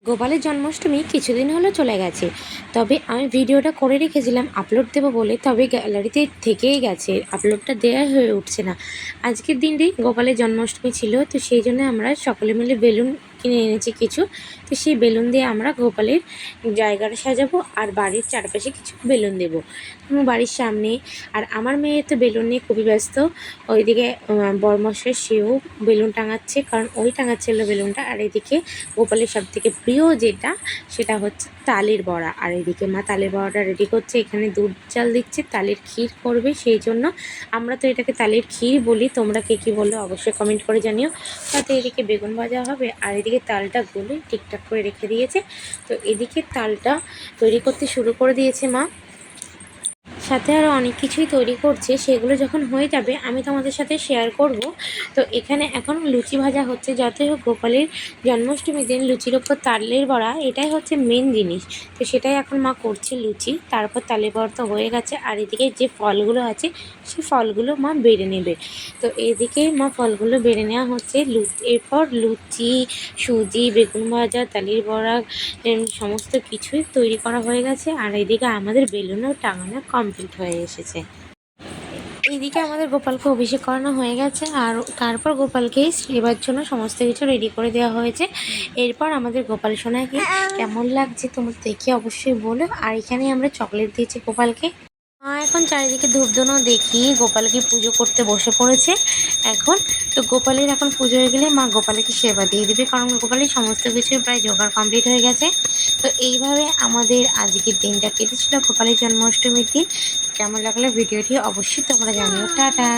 গোপালের জন্মাষ্টমী কিছুদিন হলো চলে গেছে, তবে আমি ভিডিওটা করে রেখেছিলাম আপলোড দেবো বলে, তবে গ্যালারিতে থেকেই গেছে, আপলোডটা দেওয়া হয়ে উঠছে না। আজকের দিনটি গোপালের জন্মাষ্টমী ছিল, তো সেই জন্য আমরা সকলে মিলে বেলুন কিনে এনেছি কিছু। তো সেই বেলুন দিয়ে আমরা গোপালের জায়গাটা সাজাবো আর বাড়ির চারপাশে কিছু বেলুন দেবো বাড়ির সামনে। আর আমার মেয়ে তো বেলুন নিয়ে খুবই ব্যস্ত। ওইদিকে বরমশাই সেও বেলুন টাঙাচ্ছে, কারণ ওই টাঙাচ্ছিল বেলুনটা। আর এদিকে গোপালের সবথেকে প্রিয় যেটা, সেটা হচ্ছে তালের বড়া। আর এদিকে মা তালের বড়াটা রেডি করছে, এখানে দুধ চাল দিচ্ছে, তালের ক্ষীর করবে সেই জন্য। আমরা তো এটাকে তালের ক্ষীর বলি, তোমরা কে কী বললে অবশ্যই কমেন্ট করে জানিও। তাতে এদিকে বেগুন ভাজা হবে, আর এদিকে তালটা গলে ঠিকঠাক করে রেখে দিয়েছে। তো এদিকে তালটা তৈরি করতে শুরু করে দিয়েছে মা, সাথে আরও অনেক কিছুই তৈরি করছে। সেগুলো যখন হয়ে যাবে আমি তোমাদের সাথে শেয়ার করব। তো এখানে এখন লুচি ভাজা হচ্ছে। যতই হোক গোপালের জন্মাষ্টমীর দিন লুচির ওপর তালের বড়া এটাই হচ্ছে মেন জিনিস। তো সেটাই এখন মা করছে লুচি, তারপর তালের বড়া তো হয়ে গেছে। আর এদিকে যে ফলগুলো আছে সেই ফলগুলো মা বেড়ে নেবে। তো এদিকে মা ফলগুলো বেড়ে নেওয়া হচ্ছে। এরপর লুচি, সুজি, বেগুন ভাজা, তালের বড়া সমস্ত কিছুই তৈরি করা হয়ে গেছে। আর এদিকে আমাদের বেলুনও টাঙানো কমপ্লিট হয়ে এসেছে। এইদিকে আমাদের গোপালকে অভিষেক করানো হয়ে গেছে, আর তারপর গোপালকে সেবার জন্য সমস্ত কিছু রেডি করে দেওয়া হয়েছে। এরপর আমাদের গোপাল সোনাকে কেমন লাগছে তোমরা দেখে অবশ্যই বলো। আর এখানে আমরা চকলেট দিয়েছি গোপালকে। মা এখন চারিদিকে ধূপধুনো দেখিয়ে গোপালকে পুজো করতে বসে পড়েছে এখন। তো গোপালের এখন পুজো হয়ে গেলে মা গোপালকে সেবা দিয়ে দেবে, কারণ গোপালের সমস্ত কিছুই প্রায় জোগাড় কমপ্লিট হয়ে গেছে। তো এইভাবে আমাদের আজকের দিনটা কেটেছিল গোপালের জন্মাষ্টমীর দিন। কেমন লাগলো ভিডিওটি অবশ্যই তোমরা জানিও। টাটা।